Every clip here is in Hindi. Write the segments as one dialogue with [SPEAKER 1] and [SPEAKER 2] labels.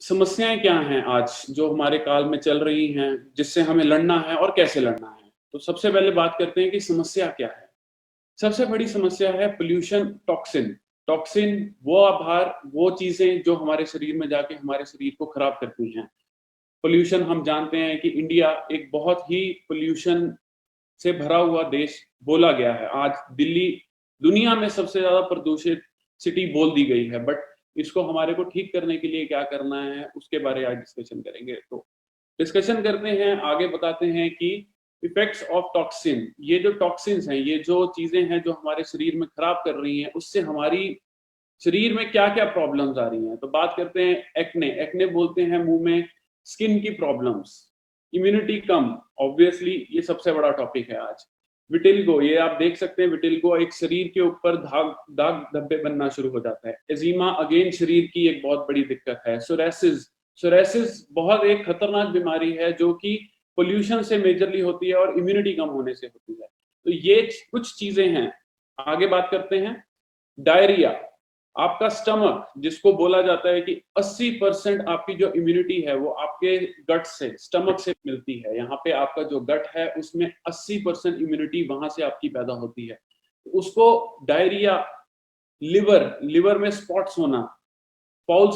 [SPEAKER 1] समस्याएँ क्या हैं आज जो हमारे काल में चल रही हैं, जिससे हमें लड़ना है और कैसे लड़ना है? तो सबसे पहले बात करते हैं कि समस्या क्या है? सबसे बड़ी समस्या है पॉल्यूशन, टॉक्सिन। टॉक्सिन वो आभार, वो चीज़ें जो हमारे शरीर में जाके हमारे शरीर को खराब करती हैं। पॉल्यूशन हम जानते हैं कि इंडिया एक बहुत ही पॉल्यूशन से भरा हुआ देश बोला गया है। आज दिल्ली दुनिया में सबसे ज़्यादा प्रदूषित सिटी बोल दी गई है, बट इसको हमारे को ठीक करने के लिए क्या करना है, उसके बारे आज डिस्कशन करेंगे। तो डिस्कशन करते हैं, आगे बताते हैं कि इफ़ेक्ट्स ऑफ टॉक्सिन। ये जो टॉक्सिन्स हैं, ये जो चीज़ें हैं जो हमारे शरीर में खराब कर रही हैं, उससे हमारी शरीर में क्या-क्या प्रॉब्लम्स आ रही हैं। तो बात करते हैं एक्ने। एक्ने बोलते हैं मुँह में स्किन की प्रॉब्लम्स, इम्यूनिटी कम, ऑब्वियसली ये सबसे बड़ा टॉपिक है आज। विटिलिगो, ये आप देख सकते हैं, विटिलिगो एक शरीर के ऊपर दाग धब्बे बनना शुरू हो जाता है। एज़ीमा अगेन शरीर की एक बहुत बड़ी दिक्कत है। सोरायसिस, सोरायसिस बहुत एक खतरनाक बीमारी है जो कि पॉल्यूशन से मेजरली होती है और इम्यूनिटी कम होने से होती है। तो ये कुछ चीज़ें हैं। आगे बात करते हैं, डायरिया, आपका स्टमक जिसको बोला जाता है कि 80% आपकी जो इम्यूनिटी है वो आपके गट से, स्टमक से मिलती है। यहाँ पे आपका जो गट है उसमें 80% इम्यूनिटी वहां से आपकी पैदा होती है। उसको डायरिया, लिवर में स्पॉट्स होना, फाउल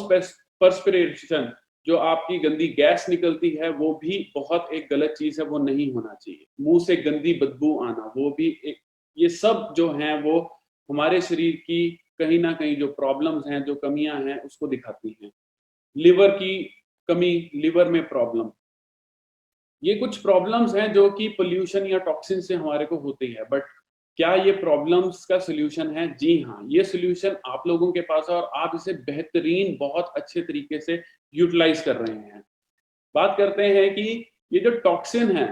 [SPEAKER 1] पर्सपिरेशन, जो आपकी गंदी गैस निकलती है, वो भी बहुत एक गलत चीज है, वो नहीं होना चाहिए। मुंह से गंदी बदबू आना, वो भी एक, ये सब जो हैं वो हमारे शरीर की कहीं ना कहीं जो प्रॉब्लम्स हैं, जो कमियां हैं, उसको दिखाती हैं। लिवर की कमी, लिवर में प्रॉब्लम, ये कुछ प्रॉब्लम्स हैं जो कि पोल्यूशन या टॉक्सिन से हमारे को होती है। बट क्या ये प्रॉब्लम्स का सॉल्यूशन है? जी हाँ, ये सॉल्यूशन आप लोगों के पास है और आप इसे बेहतरीन, बहुत अच्छे तरीके से यूटिलाइज कर रहे हैं। बात करते हैं कि ये जो टॉक्सिन है,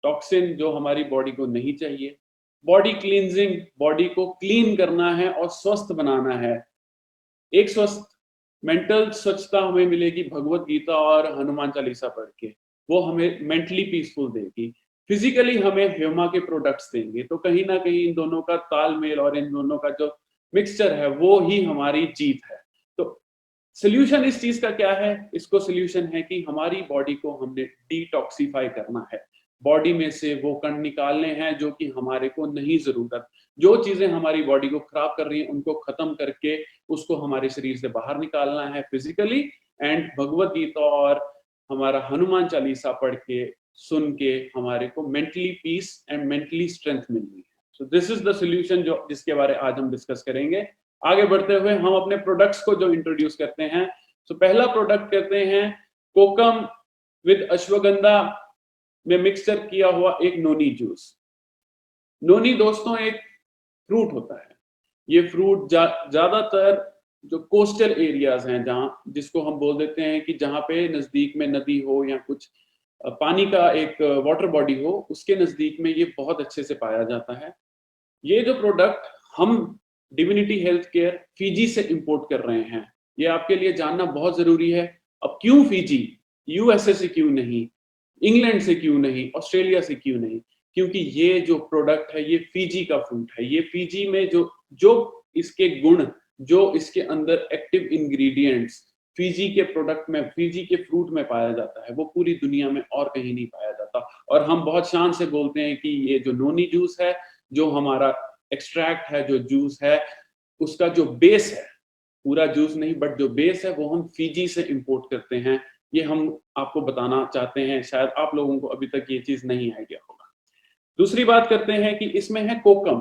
[SPEAKER 1] टॉक्सिन जो हमारी बॉडी को नहीं चाहिए, बॉडी क्लींजिंग, बॉडी को क्लीन करना है और स्वस्थ बनाना है। एक स्वस्थ मेंटल स्वच्छता हमें मिलेगी भगवत गीता और हनुमान चालीसा पढ़ के, वो हमें मेंटली पीसफुल देगी। फिजिकली हमें ह्यूमा के प्रोडक्ट्स देंगे। तो कहीं ना कहीं इन दोनों का तालमेल और इन दोनों का जो मिक्सचर है वो ही हमारी जीत है। तो सोल्यूशन इस चीज का क्या है? इसको सोल्यूशन है कि हमारी बॉडी को हमने डिटॉक्सिफाई करना है। बॉडी में से वो कण निकालने हैं जो कि हमारे को नहीं जरूरत, जो चीजें हमारी बॉडी को खराब कर रही हैं उनको खत्म करके उसको हमारे शरीर से बाहर निकालना है फिजिकली। एंड भगवत गीता और हमारा हनुमान चालीसा पढ़ के, सुन के हमारे को mentally peace and mentally strength मिलनी है। So this is the solution जो जिसके बारे आज हम डिस्कस करेंगे। आगे बढ़ते हुए हम अपने प्रोडक्ट्स को जो इंट्रोड्यूस करते हैं, तो पहला प्रोडक्ट करते हैं कोकम विद अश्वगंधा में मिक्सचर किया हुआ एक नोनी जूस। नोनी दोस्तों एक फ्रूट होता है। ये फ्रूट ज्यादातर जो कोस्टल एरियाज हैं, जहाँ जिसको हम बोल देते हैं कि जहाँ पे नजदीक में नदी हो या कुछ पानी का एक वाटर बॉडी हो, उसके नजदीक में ये बहुत अच्छे से पाया जाता है। ये जो प्रोडक्ट हम डिविनिटी हेल्थ केयर फीजी से इंपोर्ट कर रहे हैं, ये आपके लिए जानना बहुत जरूरी है। अब क्यों फीजी? यूएसए से क्यों नहीं, इंग्लैंड से क्यों नहीं, ऑस्ट्रेलिया से क्यों नहीं? क्योंकि ये जो प्रोडक्ट है ये फीजी का फ्रूट है। ये फीजी में जो जो इसके गुण, जो इसके अंदर एक्टिव इंग्रेडिएंट्स फीजी के प्रोडक्ट में, फीजी के फ्रूट में पाया जाता है, वो पूरी दुनिया में और कहीं नहीं पाया जाता। और हम बहुत शान से बोलते हैं कि ये जो नोनी जूस है, जो हमारा एक्सट्रैक्ट है, जो जूस है, उसका जो बेस है, पूरा जूस नहीं बट जो बेस है वो हम फीजी से इंपोर्ट करते हैं। ये हम आपको बताना चाहते हैं, शायद आप लोगों को अभी तक ये चीज नहीं आइडिया होगा। दूसरी बात करते हैं कि इसमें है कोकम।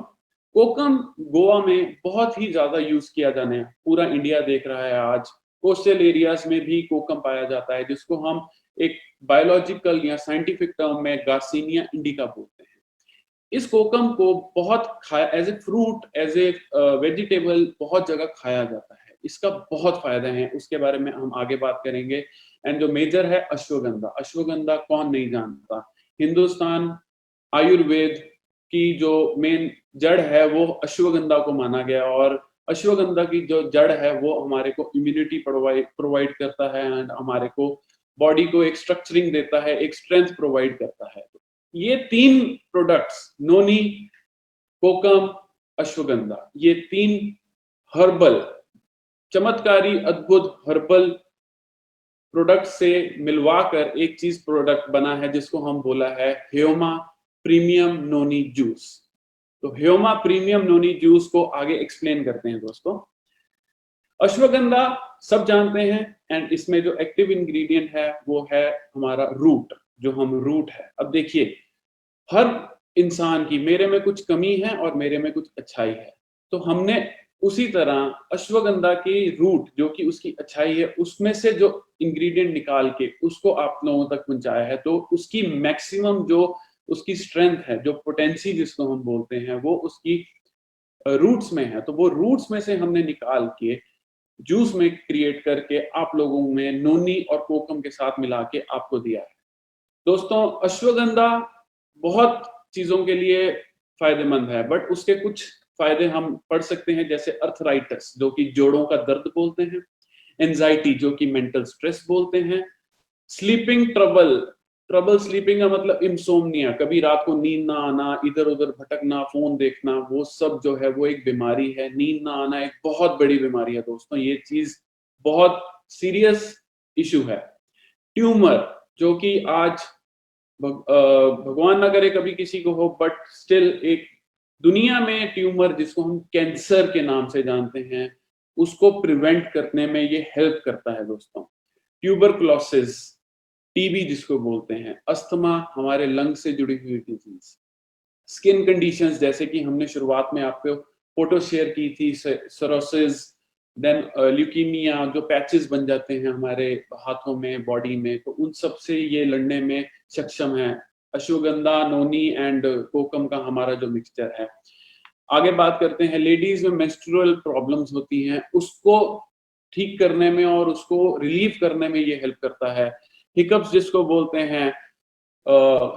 [SPEAKER 1] कोकम गोवा में बहुत ही ज्यादा यूज किया जाने, पूरा इंडिया देख रहा है आज। कोस्टल एरियाज में भी कोकम पाया जाता है, जिसको हम एक बायोलॉजिकल या साइंटिफिक टर्म में गार्सिनिया इंडिका बोलते हैं। इस कोकम को बहुत खाया, as a fruit, as a vegetable बहुत जगह खाया जाता है। इसका बहुत फायदे हैं, उसके बारे में हम आगे बात करेंगे। एंड जो मेजर है अश्वगंधा, अश्वगंधा कौन नहीं जानता। हिंदुस्तान आयुर्वेद की जो मेन जड़ है वो अश्वगंधा को माना गया, और अश्वगंधा की जो जड़ है वो हमारे को इम्यूनिटी प्रोवाइड करता है एंड हमारे को बॉडी को एक स्ट्रक्चरिंग देता है, एक स्ट्रेंथ प्रोवाइड करता है। ये तीन प्रोडक्ट्स, नोनी, कोकम, अश्वगंधा, ये तीन हर्बल, चमत्कारी, अद्भुत हर्बल प्रोडक्ट से मिलवाकर एक चीज प्रोडक्ट बना है जिसको हम बोला है ह्योमा प्रीमियम नोनी जूस। तो ह्योमा प्रीमियम नोनी जूस को आगे एक्सप्लेन करते हैं दोस्तों। अश्वगंधा सब जानते हैं एंड इसमें जो एक्टिव इंग्रेडिएंट है वो है हमारा रूट, जो हम रूट है। अब देखिए, हर इंसान की मेरे में कुछ कमी है और मेरे में कुछ अच्छाई है, तो हमने उसी तरह अश्वगंधा की रूट जो कि उसकी अच्छाई है उसमें से जो इंग्रेडिएंट निकाल के उसको आप लोगों तक पहुंचाया है, तो उसकी मैक्सिमम जो उसकी स्ट्रेंथ है, जो पोटेंसी जिसको हम बोलते हैं, वो उसकी रूट्स में है। तो वो रूट्स में से हमने निकाल के जूस में क्रिएट करके आप लोगों में नोनी और कोकम के साथ मिला के आपको दिया है। दोस्तों, अश्वगंधा बहुत चीजों के लिए फायदेमंद है, बट उसके कुछ फायदे हम पढ़ सकते हैं, जैसे अर्थराइटिस जो कि जोड़ों का दर्द बोलते हैं, एंजाइटी जो कि मेंटल स्ट्रेस बोलते हैं, स्लीपिंग ट्रबल, ट्रबल स्लीपिंग का मतलब इंसोम्निया, कभी रात को नींद ना आना, इधर उधर भटकना, फोन देखना, वो सब जो है वो एक बीमारी है। नींद ना आना एक बहुत बड़ी बीमारी है दोस्तों, ये चीज बहुत सीरियस इशू है। ट्यूमर जो कि आज भगवान ना करे कभी किसी को हो, बट स्टिल एक दुनिया में ट्यूमर जिसको हम कैंसर के नाम से जानते हैं, उसको प्रिवेंट करने में ये हेल्प करता है दोस्तों। ट्यूबरकुलोसिस, टीबी जिसको बोलते हैं, अस्थमा, हमारे लंग से जुड़ी हुई डिजीज, स्किन कंडीशंस जैसे कि हमने शुरुआत में आपको फोटो शेयर की थी, सरोसिस, देन ल्यूकीमिया, जो पैचेस बन जाते हैं हमारे हाथों में, बॉडी में, तो उन सब से ये लड़ने में सक्षम है अश्वगंधा, नोनी एंड कोकम का हमारा जो मिक्सचर है। आगे बात करते हैं, लेडीज में मेंस्ट्रुअल प्रॉब्लम्स होती हैं, उसको ठीक करने में और उसको रिलीव करने में ये हेल्प करता है। हिकअप्स जिसको बोलते हैं,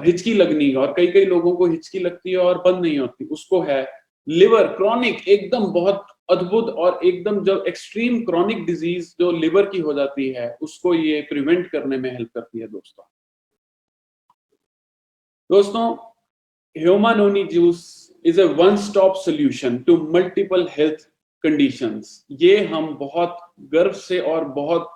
[SPEAKER 1] हिचकी लगनी, और कई कई लोगों को हिचकी लगती है और बंद नहीं होती, उसको है। लिवर क्रॉनिक, एकदम बहुत अद्भुत और एकदम जब एक्सट्रीम क्रॉनिक डिजीज जो लिवर की हो जाती है, उसको ये प्रिवेंट करने में हेल्प करती है दोस्तों। Hyoma noni juice is a one stop solution to multiple health conditions. ये हम बहुत गर्व से और बहुत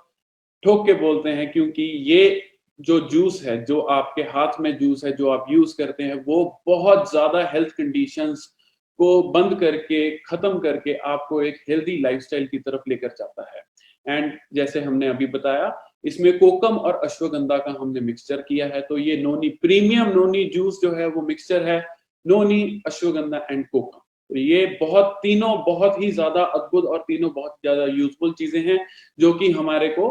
[SPEAKER 1] ठोक के बोलते हैं, क्योंकि ये जो जूस है, जो आपके हाथ में जूस है, जो आप यूज करते हैं, वो बहुत ज्यादा हेल्थ कंडीशंस को बंद करके, खत्म करके आपको एक हेल्दी लाइफस्टाइल की तरफ लेकर जाता है। एंड जैसे हमने अभी बताया, इसमें कोकम और अश्वगंधा का हमने मिक्सचर किया है, तो ये नोनी प्रीमियम नोनी जूस जो है वो मिक्सचर है नोनी, अश्वगंधा एंड कोकम। तो ये तीनों बहुत ही ज्यादा अद्भुत और तीनों बहुत ज्यादा यूजफुल चीजें हैं जो कि हमारे को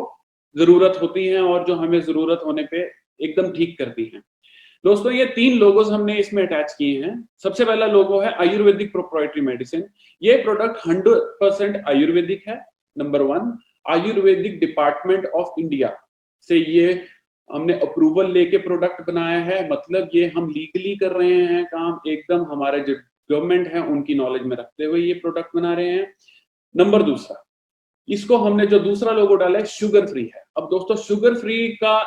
[SPEAKER 1] जरूरत होती हैं और जो हमें जरूरत होने पे एकदम ठीक करती हैं। दोस्तों, ये 3 लोगोस हमने इसमें अटैच किए हैं। सबसे पहला लोगो है आयुर्वेदिक प्रोप्राइटरी मेडिसिन। ये प्रोडक्ट 100% आयुर्वेदिक है। Number 1, Ayurvedic department of India से ये हमने अप्रूवल लेके प्रोडक्ट बनाया है, मतलब ये हम लीगली कर रहे हैं काम, एकदम हमारे जो गवर्नमेंट है उनकी नॉलेज में रखते हुए ये प्रोडक्ट बना रहे हैं। नंबर 2, इसको हमने जो दूसरा लोगो डाला है, शुगर फ्री है। अब दोस्तों, शुगर फ्री का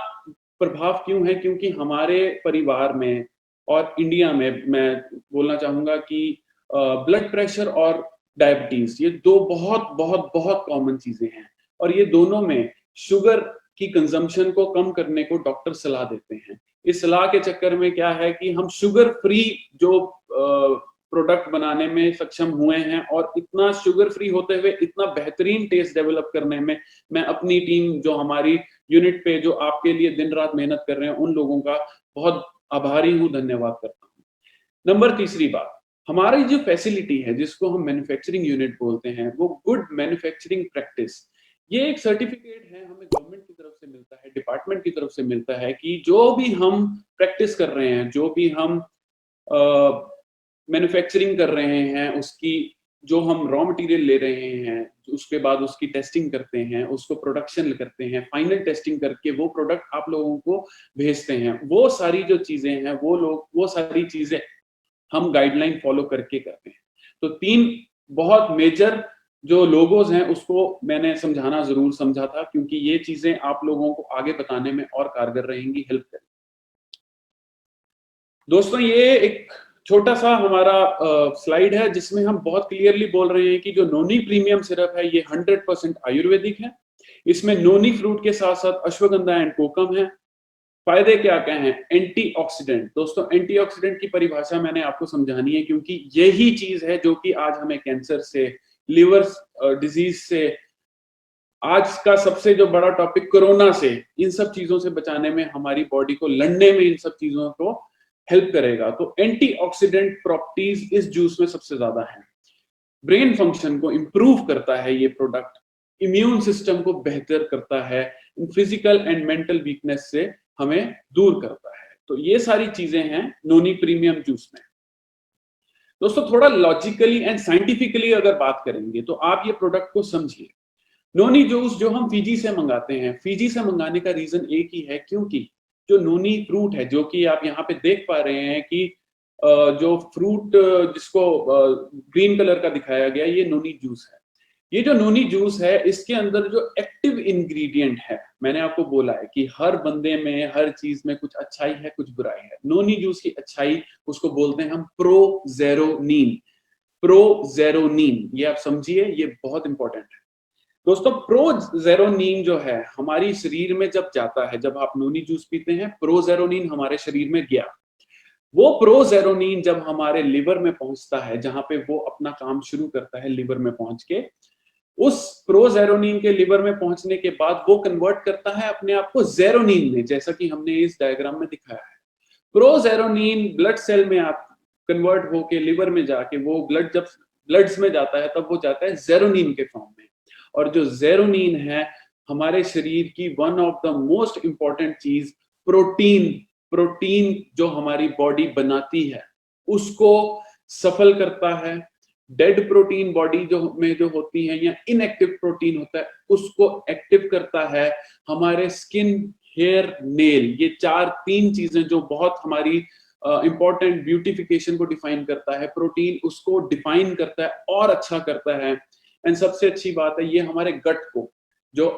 [SPEAKER 1] प्रभाव क्यों है? क्योंकि हमारे परिवार में और इंडिया में मैं बोलना चाहूंगा कि ब्लड प्रेशर और डायबिटीज, ये 2 बहुत बहुत बहुत कॉमन चीजें हैं, और ये दोनों में शुगर की कंजम्पशन को कम करने को डॉक्टर सलाह देते हैं। इस सलाह के चक्कर में क्या है कि हम शुगर फ्री जो प्रोडक्ट बनाने में सक्षम हुए हैं, और इतना शुगर फ्री होते हुए इतना बेहतरीन टेस्ट डेवलप करने में मैं अपनी टीम, जो हमारी यूनिट पे जो आपके लिए दिन रात मेहनत कर रहे हैं, उन लोगों का बहुत आभारी हूँ, धन्यवाद करता हूँ। नंबर 3 बात, हमारी जो फैसिलिटी है जिसको हम मैन्युफैक्चरिंग यूनिट बोलते हैं, वो गुड मैन्युफैक्चरिंग प्रैक्टिस, ये एक सर्टिफिकेट है, हमें गवर्नमेंट की तरफ से मिलता है, डिपार्टमेंट की तरफ से मिलता है कि जो भी हम प्रैक्टिस कर रहे हैं, जो भी हम मैन्युफैक्चरिंग कर रहे हैं, उसकी जो हम रॉ मटेरियल ले रहे हैं, उसके बाद उसकी टेस्टिंग करते हैं, उसको प्रोडक्शन करते हैं, फाइनल टेस्टिंग करके वो प्रोडक्ट आप लोगों को भेजते हैं, वो सारी जो चीजें हैं, वो सारी चीजें हम गाइडलाइन फॉलो करके करते हैं। तो 3 बहुत मेजर जो लोगोज हैं उसको मैंने समझाना जरूर समझा था, क्योंकि ये चीजें आप लोगों को आगे बताने में और कारगर रहेंगी, हेल्प करेंगी। दोस्तों, ये एक छोटा सा हमारा स्लाइड है जिसमें हम बहुत क्लियरली बोल रहे हैं कि जो नोनी प्रीमियम सिरप है ये 100% आयुर्वेदिक है। इसमें नोनी फ्रूट के साथ साथ अश्वगंधा एंड कोकम है। फायदे क्या क्या हैं? एंटीऑक्सीडेंट। दोस्तों, एंटीऑक्सीडेंट की परिभाषा मैंने आपको समझानी है, क्योंकि यही चीज है जो कि आज हमें कैंसर से, लिवर डिजीज से, आज का सबसे जो बड़ा टॉपिक कोरोना से, इन सब चीजों से बचाने में, हमारी बॉडी को लड़ने में इन सब चीजों को हेल्प करेगा। तो एंटीऑक्सीडेंट प्रॉपर्टीज इस जूस में सबसे ज्यादा है। ब्रेन फंक्शन को इंप्रूव करता है ये प्रोडक्ट, इम्यून सिस्टम को बेहतर करता है, फिजिकल एंड मेंटल वीकनेस से हमें दूर करता है। तो ये सारी चीजें हैं नोनी प्रीमियम जूस में। दोस्तों, थोड़ा लॉजिकली एंड साइंटिफिकली अगर बात करेंगे तो आप ये प्रोडक्ट को समझिए। नोनी जूस जो हम फिजी से मंगाते हैं, फिजी से मंगाने का रीजन एक ही है, क्योंकि जो नोनी फ्रूट है, जो कि आप यहाँ पे देख पा रहे हैं कि जो फ्रूट जिसको ग्रीन कलर का दिखाया गया, ये नोनी जूस है। ये जो नोनी जूस है, इसके अंदर जो एक्टिव इंग्रेडिएंट है, मैंने आपको बोला है कि हर बंदे में, हर चीज में कुछ अच्छाई है, कुछ बुराई है। नोनी जूस की अच्छाई, उसको बोलते हैं हम प्रोजेरोनीन। प्रोजेरोनीन, ये आप समझिए, ये बहुत इंपॉर्टेंट है। दोस्तों, प्रोजेरोनीन जो है हमारी शरीर में जब जाता है, जब आप नोनी जूस पीते हैं, प्रोजेरोनीन हमारे शरीर में गया। वो प्रोजेरोनीन जब हमारे लिवर में पहुंचता है, जहां पे वो अपना काम शुरू करता है लिवर में पहुंच के, उस प्रोजेरोनीन के लिवर में पहुंचने के बाद वो कन्वर्ट करता है अपने आप को जेरोनीन में, जैसा कि हमने इस डायग्राम में दिखाया है। प्रोजेरोनीन ब्लड सेल में आप कन्वर्ट होके लिवर में जाके, वो ब्लड जब ब्लड्स में जाता है, तब वो जाता है जेरोनीन के फॉर्म में। और जो जेरोनीन है, हमारे शरीर की one of the most important चीज, प्रोटीन। प्रोटीन जो हमारी बॉडी बनाती है, उसको सफल करता है। डेड प्रोटीन बॉडी जो होती है, या इनएक्टिव प्रोटीन होता है, उसको एक्टिव करता है। हमारे स्किन, हेयर, नेल, ये तीन चीजें जो बहुत हमारी इंपॉर्टेंट ब्यूटिफिकेशन को डिफाइन करता है, प्रोटीन उसको डिफाइन करता है और अच्छा करता है। एंड सबसे अच्छी बात है, ये हमारे गट को, जो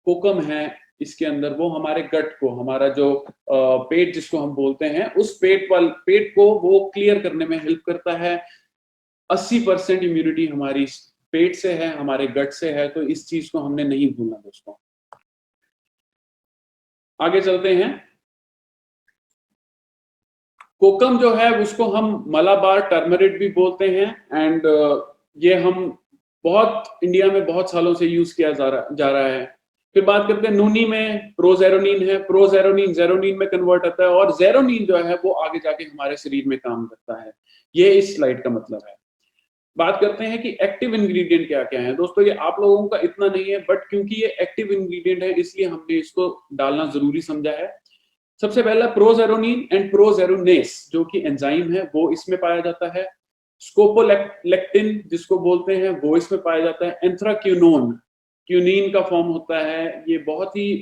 [SPEAKER 1] कोकम है इसके अंदर, वो हमारे गट को, हमारा जो पेट जिसको हम बोलते हैं, उस पेट को वो क्लियर करने में हेल्प करता है। 80% इम्यूनिटी हमारी पेट से है, हमारे गट से है, तो इस चीज को हमने नहीं भूलना दोस्तों। आगे चलते हैं। कोकम जो है उसको हम मलाबार टर्मरिक भी बोलते हैं, एंड ये हम बहुत इंडिया में बहुत सालों से यूज किया जा रहा है। फिर बात करते हैं नोनी में, प्रोजेरोनीन है। प्रोजेरोनीन जेरोनीन में कन्वर्ट होता है, और जेरोनीन जो है वो आगे जाके हमारे शरीर में काम करता है। ये इस स्लाइड का मतलब है। बात करते हैं कि एक्टिव इंग्रेडिएंट क्या क्या है। दोस्तों, ये आप लोगों का इतना नहीं है, बट क्योंकि ये एक्टिव इंग्रेडिएंट है, इसलिए हमने इसको डालना जरूरी समझा है। सबसे पहला प्रोजेरोनीन एंड प्रोजेरोनेस, जो कि एंजाइम है, वो इसमें पाया जाता है। स्कोपोलेक्टिन जिसको बोलते हैं, वो इसमें पाया जाता है। एंथ्राक्विनोन, क्यूनिन का फॉर्म होता है, ये बहुत ही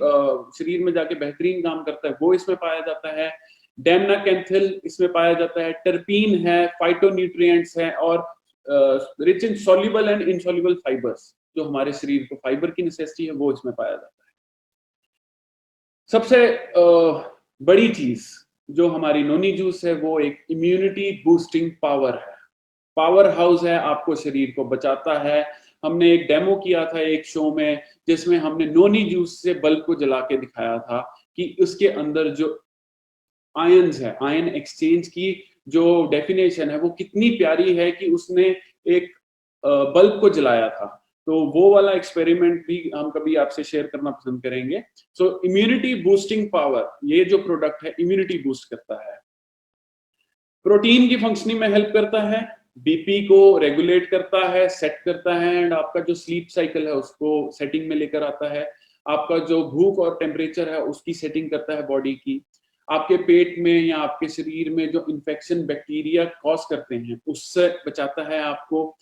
[SPEAKER 1] शरीर में जाके बेहतरीन काम करता है, वो इसमें पाया जाता है। डेमनाकेंथिल इसमें पाया जाता है। टर्पीन है, फाइटोन्यूट्रिएंट्स है, और rich in soluble and insoluble fibres, जो हमारे शरीर को फाइबर की नेसेसिटी है, वो इसमें पाया जाता है। सबसे बड़ी चीज जो हमारी नोनी जूस है, वो एक इम्यूनिटी बूस्टिंग पावर है, पावर हाउस है, आपको शरीर को बचाता है। हमने एक डेमो किया था एक शो में, जिसमें हमने नोनी जूस से बल्ब को जला के दिखाया था कि उसके अंदर जो आयंस है, आयन एक्सचेंज की जो डेफिनेशन है, वो कितनी प्यारी है कि उसने एक बल्ब को जलाया था। तो वो वाला एक्सपेरिमेंट भी हम कभी आपसे शेयर करना पसंद करेंगे। सो इम्यूनिटी बूस्टिंग पावर, ये जो प्रोडक्ट है इम्यूनिटी बूस्ट करता है। प्रोटीन की फंक्शनिंग में हेल्प करता है, बीपी को रेगुलेट करता है, सेट करता है, एंड आपका जो स्लीप साइकिल है उसको सेटिंग में लेकर आता है। आपका जो भूख और टेम्परेचर है उसकी सेटिंग करता है बॉडी की। आपके पेट में या आपके शरीर में जो इन्फेक्शन बैक्टीरिया कॉज करते हैं, उससे बचाता है आपको।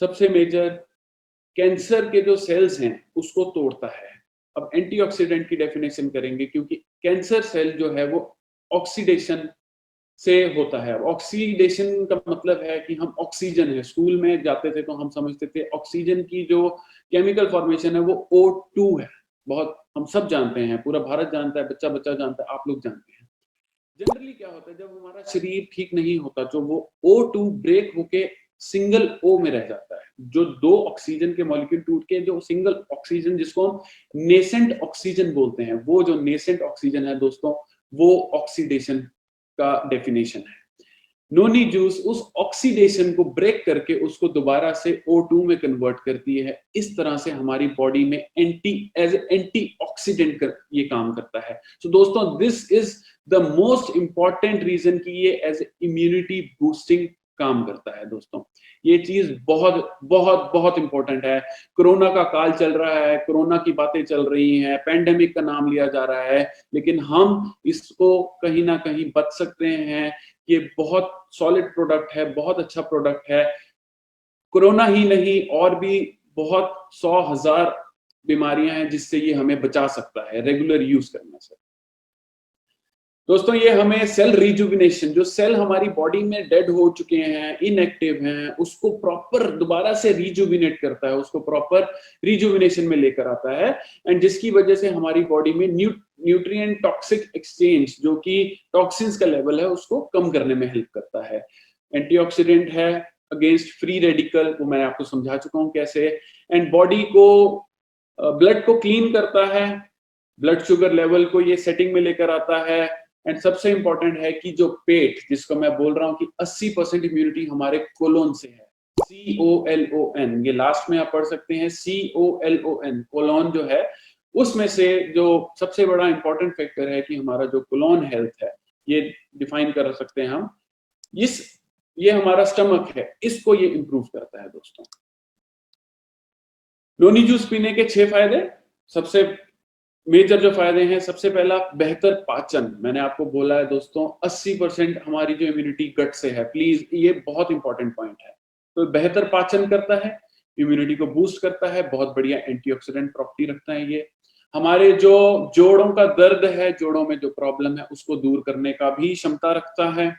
[SPEAKER 1] सबसे मेजर, कैंसर के जो सेल्स हैं उसको तोड़ता है। अब एंटीऑक्सीडेंट की डेफिनेशन करेंगे, क्योंकि कैंसर सेल जो है वो ऑक्सीडेशन से होता है। ऑक्सीडेशन का मतलब है कि हम ऑक्सीजन है, स्कूल में जाते थे तो हम समझते थे ऑक्सीजन की जो केमिकल फॉर्मेशन है वो O2 है। बहुत हम सब जानते हैं, पूरा भारत जानता है, बच्चा बच्चा जानता है, आप लोग जानते हैं। जनरली क्या होता है, जब हमारा शरीर ठीक नहीं होता, तो वो O2 ब्रेक होके सिंगल O में रह जाता है। जो 2 ऑक्सीजन के मॉलिक्यूल टूट के जो सिंगल ऑक्सीजन, जिसको हम नेसेंट ऑक्सीजन बोलते हैं, वो जो नेसेंट ऑक्सीजन है दोस्तों, वो ऑक्सीडेशन का डेफिनेशन है। नोनी जूस उस ऑक्सीडेशन को ब्रेक करके उसको दोबारा से O2 में कन्वर्ट करती है। इस तरह से हमारी बॉडी में एंटीऑक्सीडेंट ये काम करता है। सो दोस्तों, this is the most important reason कि ये एज इम्यूनिटी बूस्टिंग काम करता है दोस्तों। ये चीज बहुत बहुत बहुत इंपॉर्टेंट है। कोरोना का काल चल रहा है, कोरोना की बातें चल रही हैं, पेंडेमिक का नाम लिया जा रहा है, लेकिन हम इसको कहीं ना कहीं बच सकते हैं। ये बहुत सॉलिड प्रोडक्ट है, बहुत अच्छा प्रोडक्ट है। कोरोना ही नहीं, और भी बहुत 100,000 बीमारियां हैं जिससे ये हमें बचा सकता है रेगुलर यूज करने से। दोस्तों, ये हमें सेल रिजुविनेशन, जो सेल हमारी बॉडी में डेड हो चुके हैं, इनएक्टिव हैं, उसको प्रॉपर दोबारा से रिजुविनेट करता है, उसको प्रॉपर रिजुविनेशन में लेकर आता है, एंड जिसकी वजह से हमारी बॉडी में न्यूट्रिएंट टॉक्सिक एक्सचेंज, जो कि टॉक्सिन्स का लेवल है, उसको कम करने में हेल्प करता है। एंटीऑक्सीडेंट है अगेंस्ट फ्री रेडिकल, वो मैं आपको समझा चुका हूं कैसे, एंड बॉडी को ब्लड को क्लीन करता है, ब्लड शुगर लेवल को ये सेटिंग में लेकर आता है, एंड सबसे इंपॉर्टेंट है कि जो पेट, जिसको मैं बोल रहा हूं कि 80% इम्यूनिटी हमारे कोलोन से है, COLON, ये लास्ट में आप पढ़ सकते हैं, COLON, कोलोन जो है, उसमें से जो सबसे बड़ा इंपॉर्टेंट फैक्टर है कि हमारा जो कोलोन हेल्थ है, ये डिफाइन कर सकते हैं हम, ये हमारा स्टमक है, इसको ये इंप्रूव करता है दोस्तों। नोनी जूस पीने के 6 फायदे, सबसे मेजर जो फायदे हैं, सबसे पहला बेहतर पाचन। मैंने आपको बोला है दोस्तों, 80% हमारी जो इम्यूनिटी गट से है, प्लीज ये बहुत इंपॉर्टेंट पॉइंट है। तो बेहतर पाचन करता है, इम्यूनिटी को बूस्ट करता है, बहुत बढ़िया एंटीऑक्सीडेंट प्रॉपर्टी रखता है ये। हमारे जो जोड़ों का दर्द है, जोड़ों में जो प्रॉब्लम है, उसको दूर करने का भी क्षमता रखता है।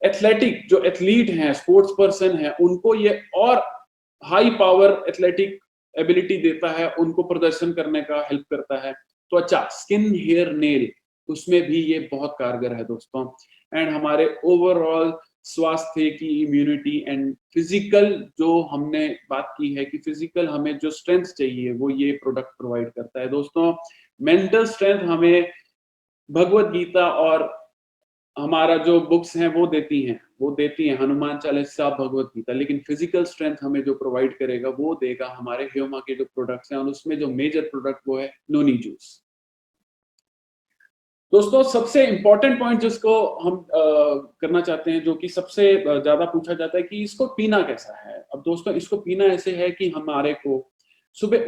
[SPEAKER 1] एथलेटिक, जो एथलीट हैं, स्पोर्ट्स पर्सन है, उनको ये और हाई पावर एथलेटिक एबिलिटी देता है, उनको प्रदर्शन करने का हेल्प करता है। त्वचा, स्किन, हेयर, नेल, उसमें भी ये बहुत कारगर है दोस्तों। एंड हमारे ओवरऑल स्वास्थ्य की इम्यूनिटी एंड फिजिकल, जो हमने बात की है कि फिजिकल हमें जो स्ट्रेंथ चाहिए, वो ये प्रोडक्ट प्रोवाइड करता है दोस्तों। मेंटल स्ट्रेंथ हमें भगवत गीता और हमारा जो बुक्स हैं वो देती हैं, हनुमान चालीसा, भगवत गीता, लेकिन फिजिकल स्ट्रेंथ हमें जो प्रोवाइड करेगा वो देगा हमारे ह्यूमा के जो प्रोडक्ट्स हैं, और उसमें जो मेजर प्रोडक्ट वो है नोनी जूस। दोस्तों, सबसे इंपॉर्टेंट पॉइंट जिसको हम करना चाहते हैं, जो कि सबसे ज्यादा पूछा जाता है कि इसको पीना कैसा है। अब दोस्तों, इसको पीना ऐसे है कि हमारे को सुबह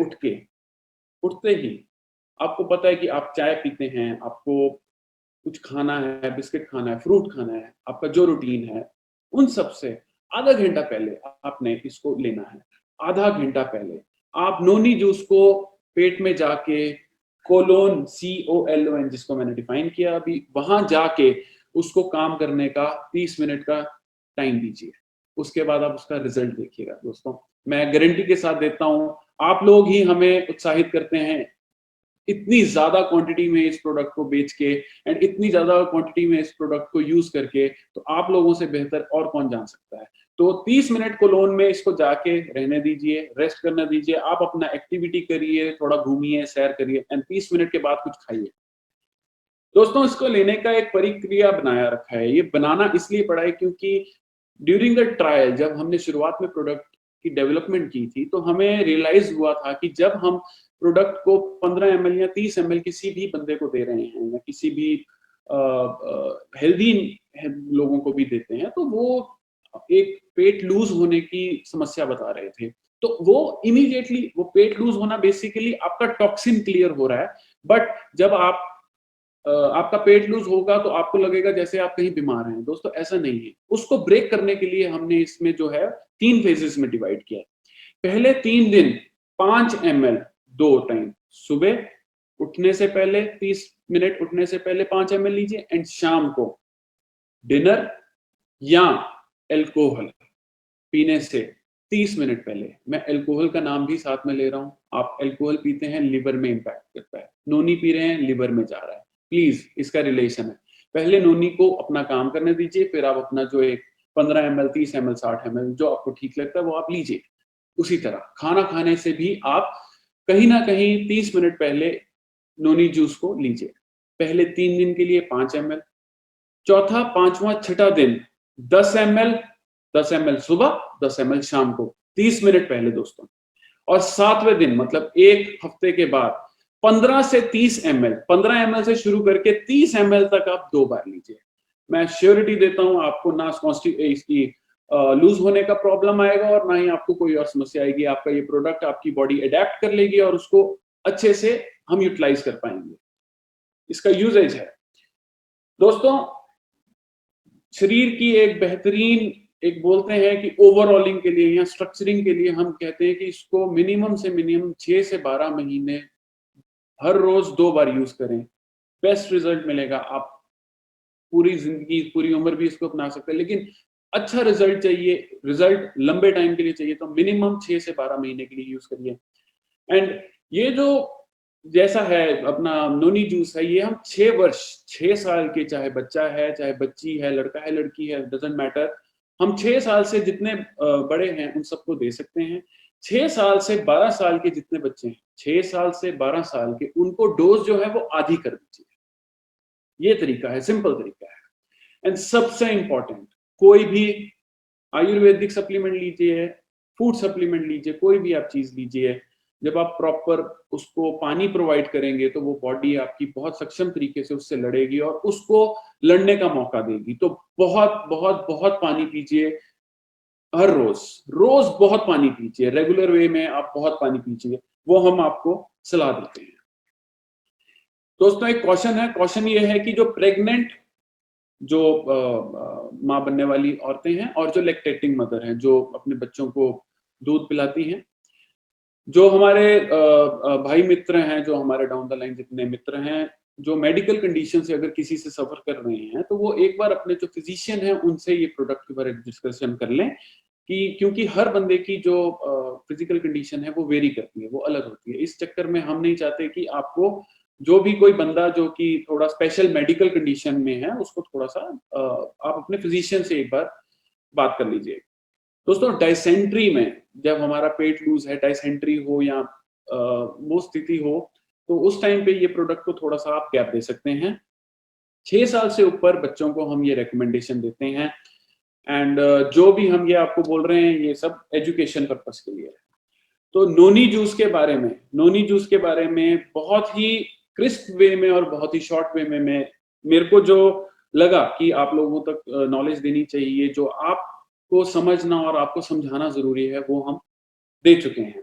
[SPEAKER 1] उठते ही आपको पता है कि आप चाय पीते हैं, आपको कुछ खाना है, बिस्किट खाना है, फ्रूट खाना है, आपका जो रूटीन है, उन सब से आधा घंटा पहले आपने इसको लेना है। आधा घंटा पहले आप नोनी जूस को पेट में जाके कोलोन, COLON, जिसको मैंने डिफाइन किया अभी, वहां जाके उसको काम करने का 30 मिनट का टाइम दीजिए। उसके बाद आप उसका रिजल्ट देखिएगा दोस्तों। मैं गारंटी के साथ देता हूं, आप लोग ही हमें उत्साहित करते हैं इतनी ज्यादा क्वांटिटी में इस प्रोडक्ट को बेच के, एंड इतनी ज्यादा क्वांटिटी में इस प्रोडक्ट को यूज करके, तो आप लोगों से बेहतर और कौन जान सकता है। तो 30 मिनट कोलोन में इसको जाके रहने दीजिए, रेस्ट करने दीजिए, आप अपना एक्टिविटी करिए, थोड़ा घूमिए, सैर करिए, एंड 30 मिनट के बाद कुछ खाइए। दोस्तों, इसको लेने का एक प्रक्रिया बनाया रखा है, ये बनाना इसलिए पड़ा है क्योंकि ड्यूरिंग द ट्रायल, जब हमने शुरुआत में प्रोडक्ट की डेवलपमेंट की थी, तो हमें रियलाइज हुआ था कि जब हम प्रोडक्ट को 15 ml या 30 ml किसी भी बंदे को दे रहे हैं, या किसी भी हेल्दी लोगों को भी देते हैं, तो वो एक पेट लूज होने की समस्या बता रहे थे। तो वो इमीडिएटली, वो पेट लूज होना बेसिकली आपका टॉक्सिन क्लियर हो रहा है, बट जब आपका पेट लूज होगा तो आपको लगेगा जैसे आप कहीं बीमार हैं। दोस्तों, ऐसा नहीं है। उसको ब्रेक करने के लिए हमने इसमें जो है 3 फेजेस में डिवाइड किया है। पहले 3 दिन 5 ml 2 टाइम, सुबह उठने से पहले 30 मिनट उठने से पहले 5 ml लीजिए, एंड शाम को डिनर या अल्कोहल पीने से 30 मिनट पहले। मैं अल्कोहल का नाम भी साथ में ले रहा हूं। आप अल्कोहल पीते हैं, लिवर में इंपैक्ट करता है। नोनी पी रहे हैं, लिवर में जा रहा है। प्लीज, इसका रिलेशन है। पहले नोनी को अपना काम करने दीजिए, फिर आप अपना जो एक 15 ml, 30 ml, 60 ml जो आपको ठीक लगता है वो आप लीजिए। उसी तरह खाना खाने से भी आप कहीं न कहीं 30 मिनट पहले नोनी जूस को लीजिए। पहले 3 दिन के लिए 5 ml, चौथा, 5वां, छठा दिन 10 ml, 10 ml सुबह, 10 ml शाम को, 30 मिनट पहले दोस्तों। और 7वें दिन मतलब 1 हफ्ते के बाद 15 से 30 ml, 15 ml से शुरू करके 30 ml तक आप 2 बार लीजिए। मैं श्योरिटी देता हूँ आपको ना इसकी लूज़ होने का प्रॉब्लम आएगा और ना ही आपको कोई और समस्या आएगी। आपका ये प्रोडक्ट आपकी बॉडी अडैप्ट कर लेगी और उसको अच्छे से हम यूटिलाइज़ कर पाएँगे। इसका यूसेज है। दोस्तों, शरीर की एक बेहतरीन एक बोलते हैं कि ओवरऑलिंग के लिए या स्ट्रक्चरिंग के लिए हम कहते हैं कि इसको मिनिमम से मिनिमम 6 से 12 महीने हर रोज 2 बार यूज करें। बेस्ट रिजल्ट मिलेगा। आप पूरी जिंदगी, पूरी उम्र भी इसको अपना सकते हैं, लेकिन अच्छा रिजल्ट चाहिए, रिजल्ट लंबे टाइम के लिए चाहिए तो मिनिमम 6 से 12 महीने के लिए यूज करिए। एंड ये जो जैसा है अपना नोनी जूस है, ये हम 6 वर्ष, 6 साल के, चाहे बच्चा है, चाहे बच्ची है, लड़का है, लड़की है, डज़न्ट मैटर, हम 6 साल से जितने बड़े हैं उन सबको दे सकते हैं। 6 साल से 12 साल के जितने बच्चे हैं, 6 साल से 12 साल के, उनको डोज़ जो है वो आधी कर दीजिए। ये तरीका है, सिंपल तरीका है। एंड सबसे इम्पोर्टेंट, कोई भी आयुर्वेदिक सप्लीमेंट लीजिए, फूड सप्लीमेंट लीजिए, कोई भी आप चीज़ लीजिए, जब आप प्रॉपर उसको पानी प्रोवाइड करेंगे तो वो बॉडी आपकी बहुत सक्षम तरीके से उससे लड़ेगी और उसको लड़ने का मौका देगी। तो बहुत, बहुत, बहुत पानी पीजिए हर रोज़, रोज़ बहुत पानी पीजिए, रेगुलर वे में आप बहुत पानी पीजिए, वो हम आपको सलाह देते हैं। दोस्तों, एक क्वेश्चन है, क्वेश्चन ये है कि जो प्रेग्नेंट जो माँ बनने वाली औरतें हैं और जो लैक्टेटिंग मदर हैं, जो अपने बच्चों को दूध पिलाती हैं, जो हमारे भाई मित्र हैं, जो हमारे डाउन द लाइन जितने मित्र हैं, जो मेडिकल कंडीशन से अगर किसी से सफ़र कर रहे हैं, तो वो एक बार अपने जो फिजिशियन हैं, उनसे ये प्रोडक्ट के बारे में डिस्कशन कर लें कि क्योंकि हर बंदे की जो फिजिकल कंडीशन है, वो वेरी करती है, वो अलग होती है। इस चक्कर में हम नहीं चाहते कि आपको जो भी कोई बंदा जो कि थोड़ा स्पेशल मेडिकल कंडीशन में है, उसको थोड़ा-सा आप अपने फिजिशियन से एक बार बात कर लीजिए। दोस्तों, डायसेंट्री में जब हमारा पेट लूज़ है, डायसेंट्री हो या वो स्थिति हो, तो उस टाइम पे ये प्रोडक्ट को थोड़ा-सा आप गैप दे सकते हैं। 6 साल से ऊपर बच्चों को हम ये रिकमेंडेशन देते हैं एंड जो भी हम ये आपको बोल रहे हैं, ये सब एजुकेशन पर्पज़ के लिए है। तो नोनी जूस के बारे में बहुत ही क्रिस्प वे में और बहुत ही शॉर्ट वे में मेरे को जो लगा कि आप लोगों तक नॉलेज देनी चाहिए, जो आपको समझना और आपको समझाना ज़रूरी है, वो हम दे चुके हैं।